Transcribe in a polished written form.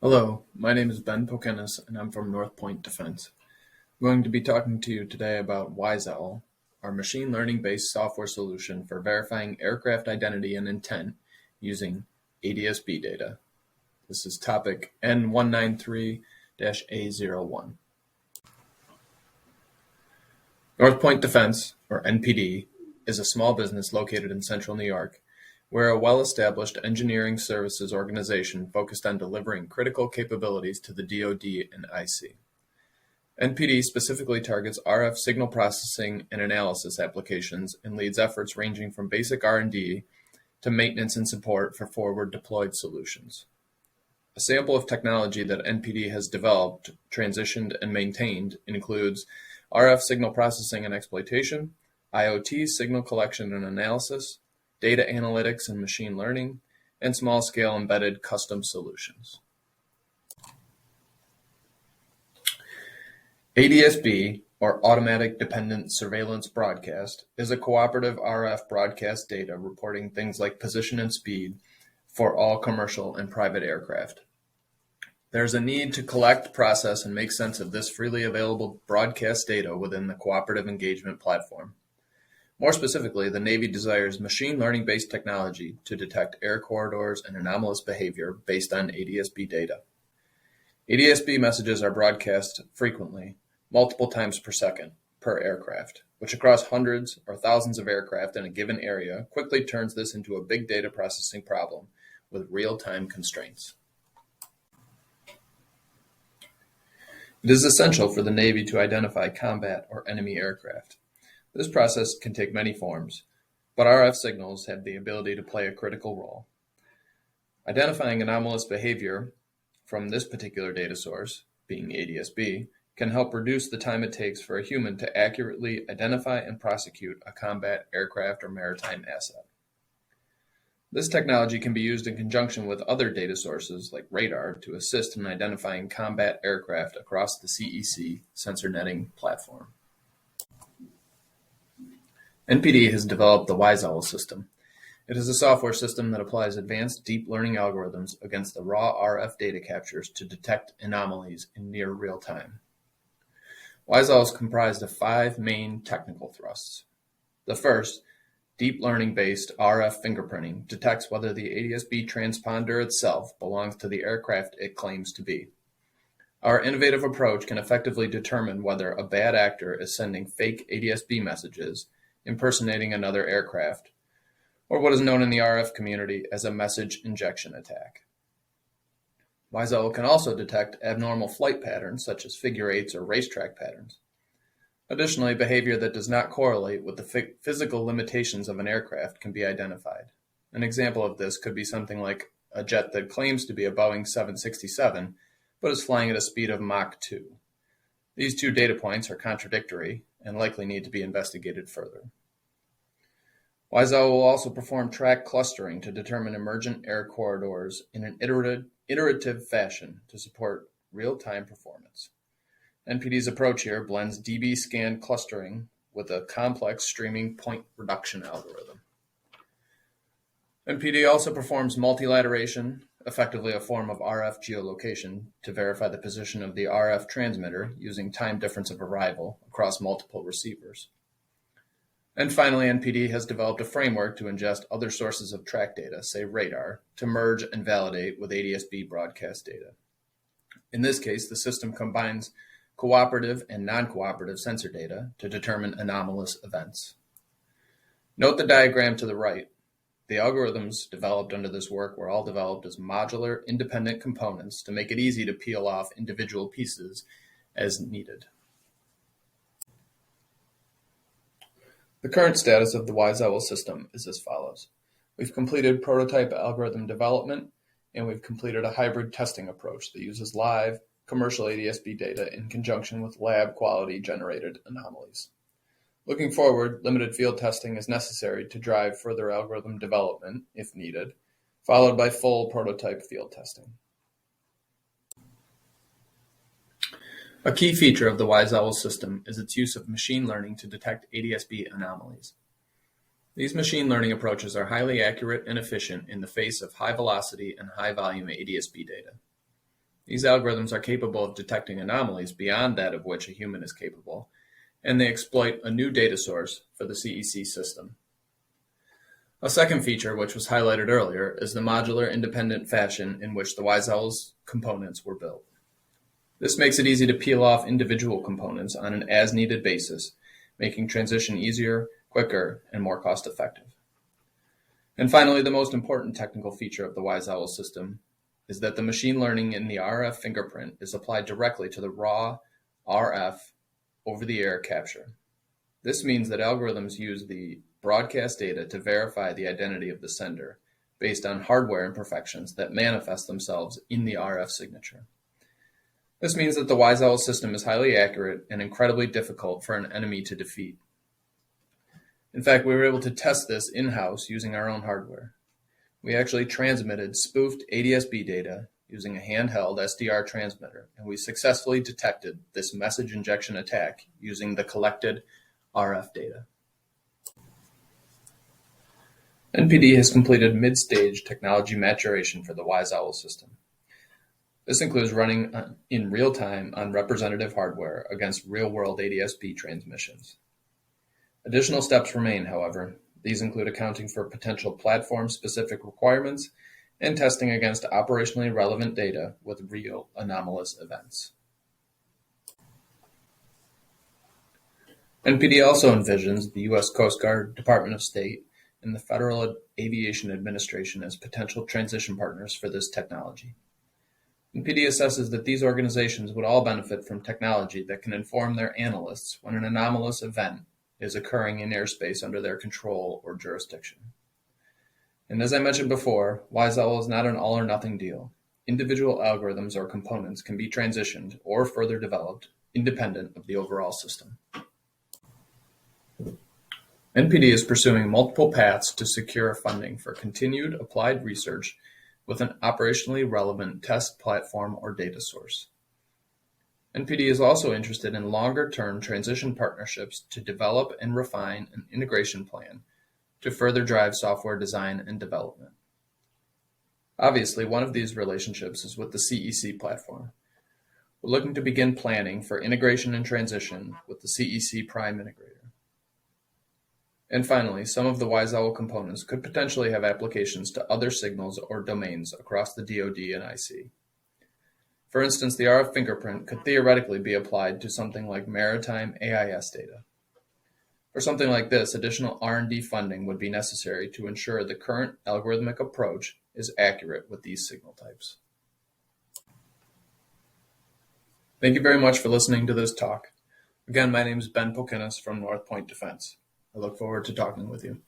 Hello, my name is Ben Pokenis and I'm from North Point Defense. I'm going to be talking to you today about WiseOwl, our machine learning-based software solution for verifying aircraft identity and intent using ADS-B data. This is topic N193-A01. North Point Defense, or NPD, is a small business located in central New York. We're a well-established engineering services organization focused on delivering critical capabilities to the DoD and IC. NPD specifically targets RF signal processing and analysis applications and leads efforts ranging from basic R&D to maintenance and support for forward-deployed solutions. A sample of technology that NPD has developed, transitioned, and maintained includes RF signal processing and exploitation, IoT signal collection and analysis, data analytics and machine learning, and small-scale embedded custom solutions. ADS-B, or Automatic Dependent Surveillance Broadcast, is a cooperative RF broadcast data reporting things like position and speed for all commercial and private aircraft. There's a need to collect, process, and make sense of this freely available broadcast data within the cooperative engagement platform. More specifically, the Navy desires machine learning-based technology to detect air corridors and anomalous behavior based on ADS-B data. ADS-B messages are broadcast frequently, multiple times per second, per aircraft, which across hundreds or thousands of aircraft in a given area quickly turns this into a big data processing problem with real-time constraints. It is essential for the Navy to identify combat or enemy aircraft. This process can take many forms, but RF signals have the ability to play a critical role. Identifying anomalous behavior from this particular data source, being ADS-B, can help reduce the time it takes for a human to accurately identify and prosecute a combat aircraft or maritime asset. This technology can be used in conjunction with other data sources like radar to assist in identifying combat aircraft across the CEC sensor netting platform. NPD has developed the Weizowl System. It is a software system that applies advanced deep learning algorithms against the raw RF data captures to detect anomalies in near real time. Weizowl is comprised of 5 main technical thrusts. The first, deep learning-based RF fingerprinting, detects whether the ADS-B transponder itself belongs to the aircraft it claims to be. Our innovative approach can effectively determine whether a bad actor is sending fake ADS-B messages, impersonating another aircraft, or what is known in the RF community as a message injection attack. WiseOwl can also detect abnormal flight patterns such as figure eights or racetrack patterns. Additionally, behavior that does not correlate with the physical limitations of an aircraft can be identified. An example of this could be something like a jet that claims to be a Boeing 767, but is flying at a speed of Mach 2. These 2 data points are contradictory and likely need to be investigated further. WiseOwl will also perform track clustering to determine emergent air corridors in an iterative fashion to support real-time performance. NPD's approach here blends dB scan clustering with a complex streaming point reduction algorithm. NPD also performs multilateration, effectively a form of RF geolocation, to verify the position of the RF transmitter using time difference of arrival across multiple receivers. And finally, NPD has developed a framework to ingest other sources of track data, say radar, to merge and validate with ADS-B broadcast data. In this case, the system combines cooperative and non-cooperative sensor data to determine anomalous events. Note the diagram to the right. The algorithms developed under this work were all developed as modular, independent components to make it easy to peel off individual pieces as needed. The current status of the WiseOwl system is as follows. We've completed prototype algorithm development, and we've completed a hybrid testing approach that uses live, commercial ADS-B data in conjunction with lab quality generated anomalies. Looking forward, limited field testing is necessary to drive further algorithm development, if needed, followed by full prototype field testing. A key feature of the WiseOwl system is its use of machine learning to detect ADS-B anomalies. These machine learning approaches are highly accurate and efficient in the face of high velocity and high volume ADS-B data. These algorithms are capable of detecting anomalies beyond that of which a human is capable, and they exploit a new data source for the CEC system. A second feature, which was highlighted earlier, is the modular independent fashion in which the WiseOwl's components were built. This makes it easy to peel off individual components on an as-needed basis, making transition easier, quicker, and more cost-effective. And finally, the most important technical feature of the WiseOwl system is that the machine learning in the RF fingerprint is applied directly to the raw RF over-the-air capture. This means that algorithms use the broadcast data to verify the identity of the sender based on hardware imperfections that manifest themselves in the RF signature. This means that the WiseOwl system is highly accurate and incredibly difficult for an enemy to defeat. In fact, we were able to test this in-house using our own hardware. We actually transmitted spoofed ADS-B data using a handheld SDR transmitter, and we successfully detected this message injection attack using the collected RF data. NPD has completed Midstage Technology maturation for the WiseOwl system. This includes running in real time on representative hardware against real-world ADS-B transmissions. Additional steps remain, however. These include accounting for potential platform-specific requirements and testing against operationally relevant data with real anomalous events. NPD also envisions the U.S. Coast Guard, Department of State, and the Federal Aviation Administration as potential transition partners for this technology. NPD assesses that these organizations would all benefit from technology that can inform their analysts when an anomalous event is occurring in airspace under their control or jurisdiction. And as I mentioned before, WiseOwl is not an all-or-nothing deal. Individual algorithms or components can be transitioned or further developed independent of the overall system. NPD is pursuing multiple paths to secure funding for continued applied research with an operationally relevant test platform or data source. NPD is also interested in longer-term transition partnerships to develop and refine an integration plan to further drive software design and development. Obviously, one of these relationships is with the CEC platform. We're looking to begin planning for integration and transition with the CEC Prime Integrator. And finally, some of the WiseOwl components could potentially have applications to other signals or domains across the DoD and IC. For instance, the RF fingerprint could theoretically be applied to something like maritime AIS data. For something like this, additional R&D funding would be necessary to ensure the current algorithmic approach is accurate with these signal types. Thank you very much for listening to this talk. Again, my name is Ben Pokinis from North Point Defense. I look forward to talking with you.